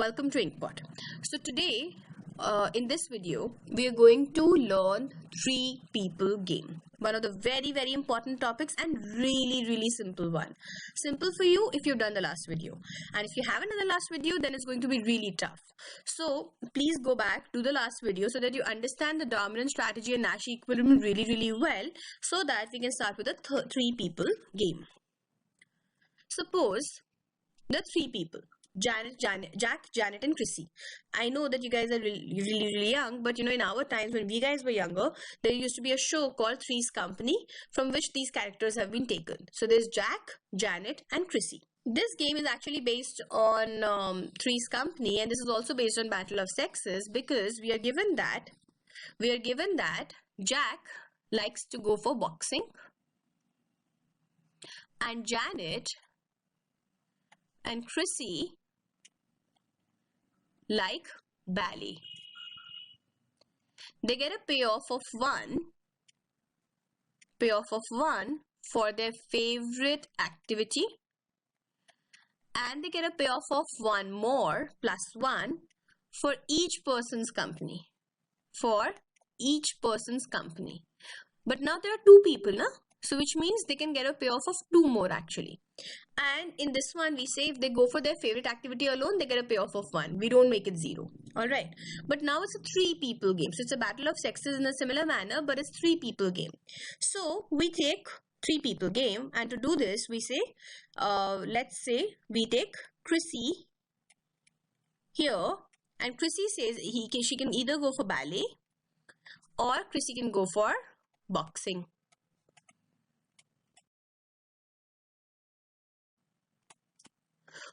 welcome to Inkpot. So today, in this video, we are going to learn three people game. One of the very important topics and really simple one. Simple for you if you've done the last video, and if you haven't done the last video, then it's going to be really tough. So please go back to the last video so that you understand the dominant strategy and Nash equilibrium really well, so that we can start with the three people game. Suppose the three people. Jack, Janet, and Chrissy. I know that you guys are really young, but in our times when we guys were younger, there used to be a show called Three's Company, from which these characters have been taken. So there's Jack, Janet, and Chrissy. This game is actually based on Three's Company, and this is also based on Battle of Sexes, because we are given that Jack likes to go for boxing, and Janet and Chrissy like ballet. They get a payoff of one for their favorite activity, and they get a payoff of one more +1 for each person's company. But now there are two people, na? So which means they can get a payoff of two more actually. And in this one, we say if they go for their favorite activity alone, they get a payoff of 1. We don't make it 0. Alright. But now it's a three people game. So it's a Battle of Sexes in a similar manner, but it's three people game. So we take three people game, and to do this, we say, let's say we take Chrissy here, and Chrissy says she can either go for ballet or Chrissy can go for boxing.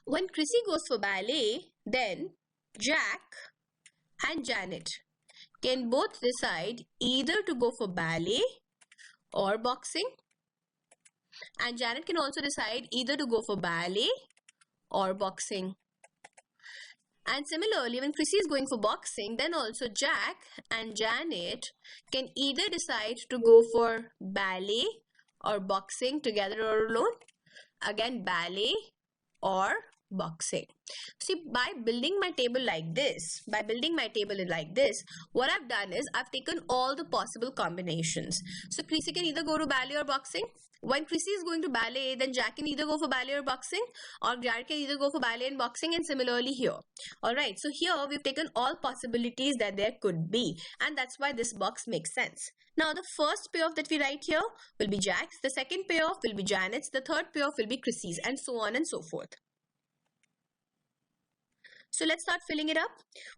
When Chrissy goes for ballet, then Jack and Janet can both decide either to go for ballet or boxing, and Janet can also decide either to go for ballet or boxing. And similarly, when Chrissy is going for boxing, then also Jack and Janet can either decide to go for ballet or boxing together or alone. Again, ballet or boxing. See, by building my table like this, what I've done is I've taken all the possible combinations. So Chrissy can either go to ballet or boxing. When Chrissy is going to ballet, then Jack can either go for ballet or boxing, or Jack can either go for ballet and boxing, and similarly here. Alright, so here we've taken all possibilities that there could be, and that's why this box makes sense. Now the first payoff that we write here will be Jack's, the second payoff will be Janet's, the third payoff will be Chrissy's, and so on and so forth. So let's start filling it up.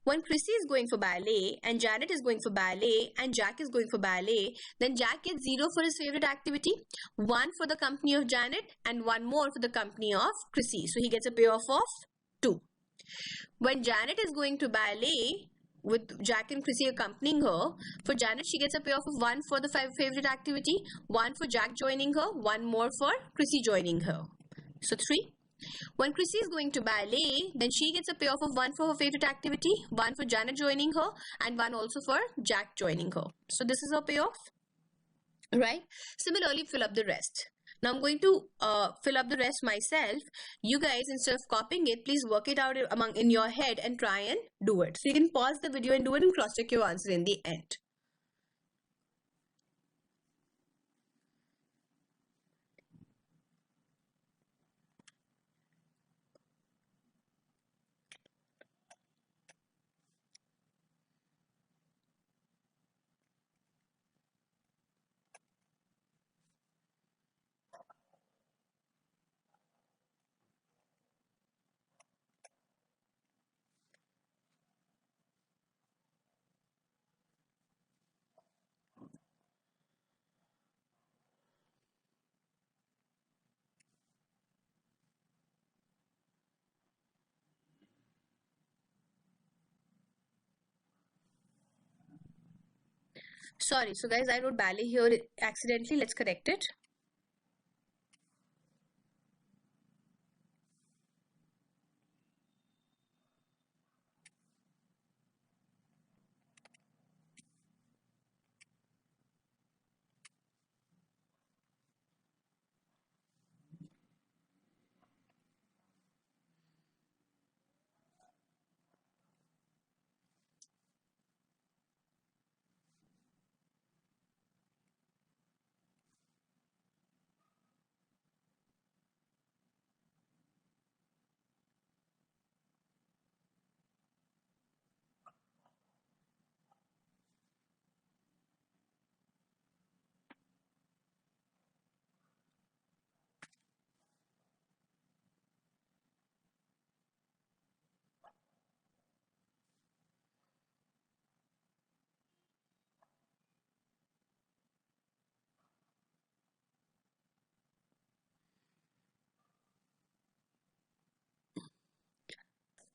When Chrissy is going for ballet, and Janet is going for ballet, and Jack is going for ballet, then Jack gets 0 for his favorite activity, 1 for the company of Janet, and 1 more for the company of Chrissy. So he gets a payoff of 2. When Janet is going to ballet, with Jack and Chrissy accompanying her, for Janet she gets a payoff of 1 for the favorite activity, 1 for Jack joining her, 1 more for Chrissy joining her. So 3. When Chrissy is going to ballet, then she gets a payoff of 1 for her favorite activity, 1 for Janet joining her, and 1 also for Jack joining her. So this is her payoff, right? Similarly, fill up the rest. Now I'm going to fill up the rest myself. You guys, instead of copying it, please work it out in your head and try and do it. So you can pause the video and do it and cross-check your answer in the end. Sorry, so guys, I wrote ballet here accidentally. Let's correct it.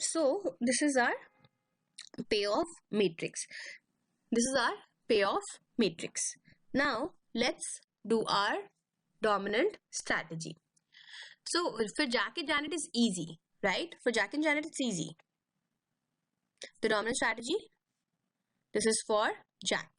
So this is our payoff matrix. This is our payoff matrix. Now let's do our dominant strategy. So for Jack and Janet is easy, right? For Jack and Janet it's easy. The dominant strategy, this is for Jack.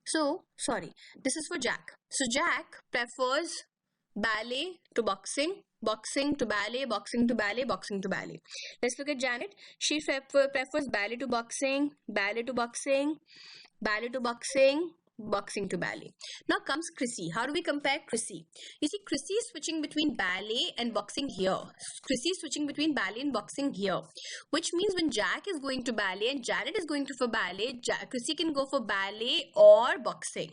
So, sorry, this is for Jack. So Jack prefers ballet to boxing, boxing to ballet, boxing to ballet, boxing to ballet. Let's look at Janet. She prefers ballet to boxing, ballet to boxing, ballet to boxing, boxing to ballet. Now comes Chrissy. How do we compare Chrissy? You see, Chrissy is switching between ballet and boxing here. Chrissy is switching between ballet and boxing here, which means when Jack is going to ballet and Janet is going to for ballet, Chrissy can go for ballet or boxing.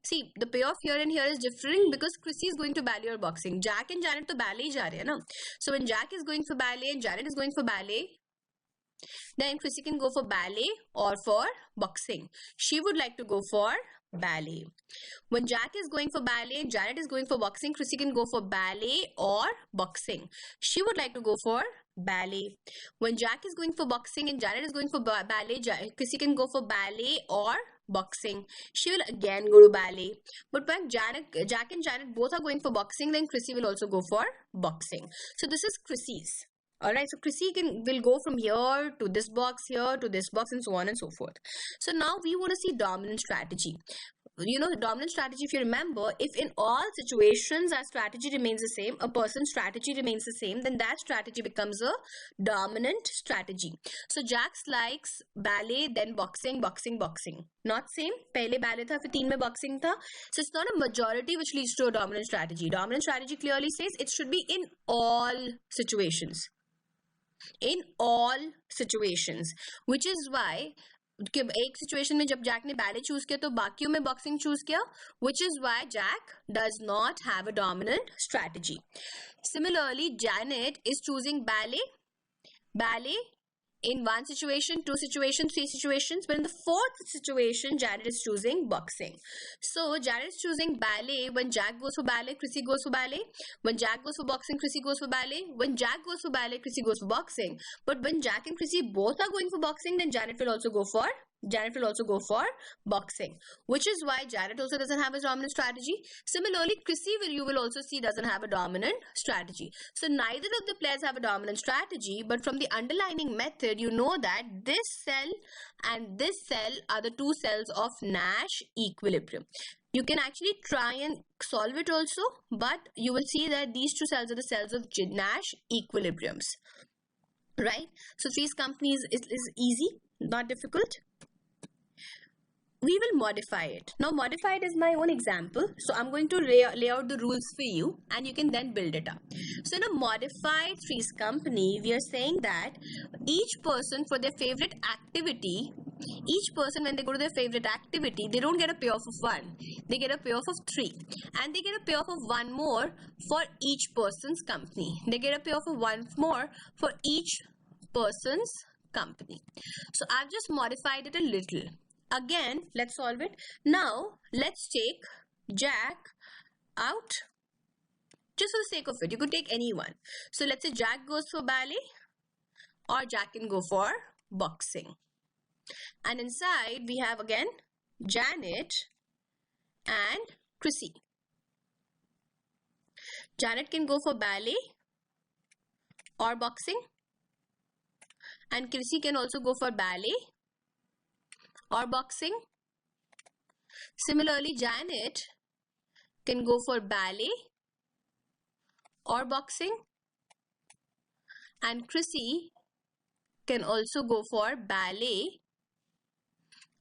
See, the payoff here and here is different because Chrissy is going to ballet or boxing. Jack and Janet to ballet ja rahe hai na. So when Jack is going for ballet and Janet is going for ballet, then Chrissy can go for ballet or for boxing. She would like to go for ballet. When Jack is going for ballet and Janet is going for boxing, Chrissy can go for ballet or boxing. She would like to go for ballet. When Jack is going for boxing and Janet is going for ballet, Chrissy can go for ballet or boxing. She will again go to ballet. But when Jack and Janet both are going for boxing, then Chrissy will also go for boxing. So this is Chrissy's. Alright, so Chrissy will go from here to this box, here to this box, and so on and so forth. So now we want to see dominant strategy. You know, the dominant strategy, if you remember, if in all situations our strategy remains the same, a person's strategy remains the same, then that strategy becomes a dominant strategy. So Jack likes ballet, then boxing, boxing, boxing. Not same. Pehle ballet tha, fir 3 mein boxing tha. So it's not a majority which leads to a dominant strategy. Dominant strategy clearly says it should be in all situations. In all situations, which is why एक situation में जब Jack ने ballet choose किया तो बाकियों में boxing choose किया, which is why Jack does not have a dominant strategy. Similarly, Janet is choosing ballet in one situation, two situations, three situations, but in the fourth situation, Janet is choosing boxing. So Janet is choosing ballet. When Jack goes for ballet, Chrissy goes for ballet. When Jack goes for boxing, Chrissy goes for ballet. When Jack goes for ballet, Chrissy goes for boxing. But when Jack and Chrissy both are going for boxing, then Janet will also go for boxing, which is why Janet also doesn't have a dominant strategy. Similarly, Chrissy you will also see doesn't have a dominant strategy. So neither of the players have a dominant strategy, but from the underlining method, you know that this cell and this cell are the two cells of Nash equilibrium. You can actually try and solve it also, but you will see that these two cells are the cells of Nash equilibriums. Right? So Three's Company is easy, not difficult. We will modify it. Now modify it is my own example. So I'm going to lay out the rules for you and you can then build it up. So in a modified Three's Company, we are saying that each person for their favorite activity, each person when they go to their favorite activity, they don't get a payoff of 1. They get a payoff of 3. And they get a payoff of 1 more for each person's company. They get a payoff of 1 more for each person's company. So I've just modified it a little. Again, let's solve it. Now, let's take Jack out. Just for the sake of it, you could take anyone. So let's say Jack goes for ballet or Jack can go for boxing. And inside we have again Janet and Chrissy. Janet can go for ballet or boxing. And Chrissy can also go for ballet or boxing. Similarly, Janet can go for ballet or boxing. And Chrissy can also go for ballet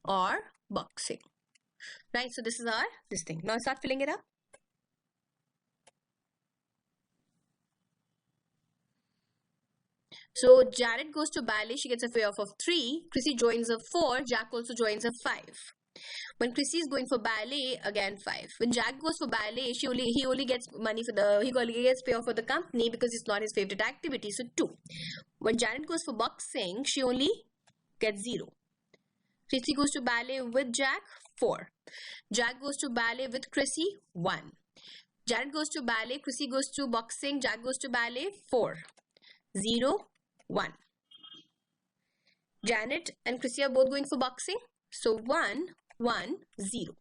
or boxing. Right, so this is this thing. Now start filling it up. So Janet goes to ballet, she gets a payoff of 3. Chrissy joins a 4, Jack also joins a 5. When Chrissy is going for ballet, again 5. When Jack goes for ballet, he only gets money he only gets payoff for the company because it's not his favorite activity, so 2. When Janet goes for boxing, she only gets 0. Chrissy goes to ballet with Jack, 4. Jack goes to ballet with Chrissy, 1. Janet goes to ballet, Chrissy goes to boxing, Jack goes to ballet, 4. 0, 1. Janet and Chrissy are both going for boxing, so 1, 1, 0.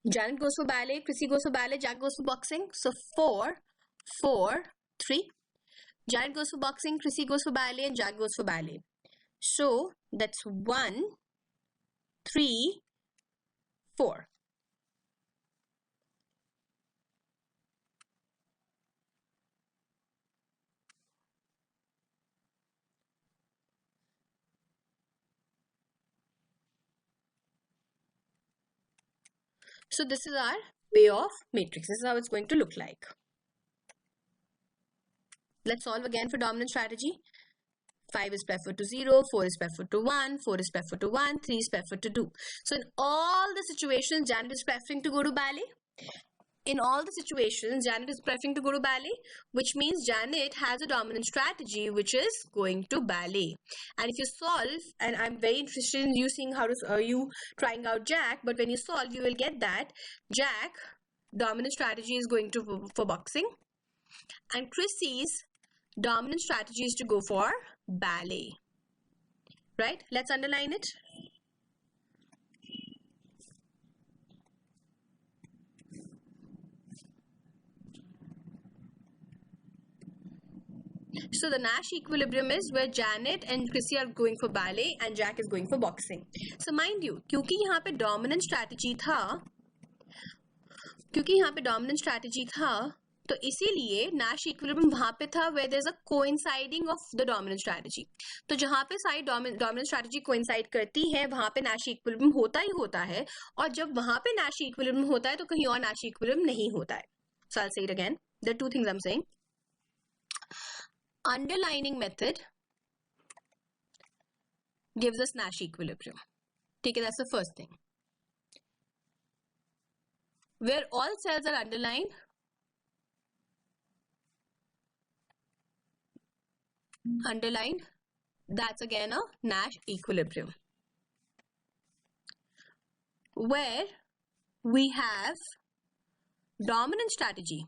Janet goes for ballet, Chrissy goes for ballet, Jack goes for boxing, so 4, 4, 3. Janet goes for boxing, Chrissy goes for ballet, and Jack goes for ballet. So that's 1, 3, 4. So this is our payoff matrix. This is how it's going to look like. Let's solve again for dominant strategy. 5 is preferred to 0, 4 is preferred to 1, 4 is preferred to 1, 3 is preferred to 2. So in all the situations, Janet is preferring to go to ballet. In all the situations, Janet is preferring to go to ballet, which means Janet has a dominant strategy, which is going to ballet. And if you solve, and I'm very interested in you seeing how to you trying out Jack, but when you solve, you will get that Jack dominant strategy is going to for boxing, and Chrissy's dominant strategy is to go for ballet. Right? Let's underline it. So the Nash equilibrium is where Janet and Chrissy are going for ballet and Jack is going for boxing. So mind you, क्योंकि यहाँ पे dominant strategy था, तो इसीलिए Nash equilibrium वहाँ पे था where there's a coinciding of the dominant strategy. तो जहाँ पे सारी dominant strategy coincide करती है, वहाँ पे Nash equilibrium होता ही होता है, और जब वहाँ पे Nash equilibrium होता है, तो कहीं और Nash equilibrium नहीं होता है. So I'll say it again. There are two things I'm saying. Underlining method gives us Nash equilibrium. Okay, that's the first thing. Where all cells are underlined, that's again a Nash equilibrium. Where we have dominant strategy,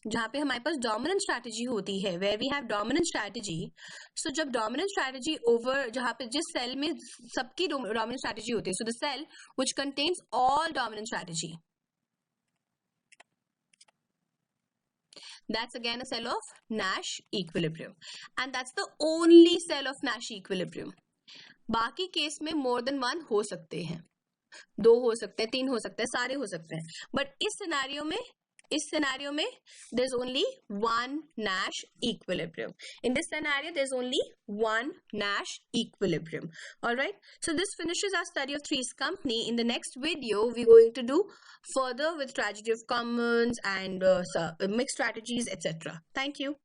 जहाँ पे हमारे पास dominant strategy होती है, where we have dominant strategy, so जब dominant strategy over, जहाँ पे जिस cell में सबकी dominant strategy होती है, so the cell which contains all dominant strategy, that's again a cell of Nash equilibrium, and that's the only cell of Nash equilibrium. बाकी case में more than one हो सकते हैं, 2 हो सकते हैं, 3 हो सकते हैं, सारे हो सकते हैं, but इस scenario में there's only one Nash equilibrium. In this scenario, there's only one Nash equilibrium. Alright, so this finishes our study of Three's Company. In the next video, we're going to do further with tragedy of commons and mixed strategies, etc. Thank you.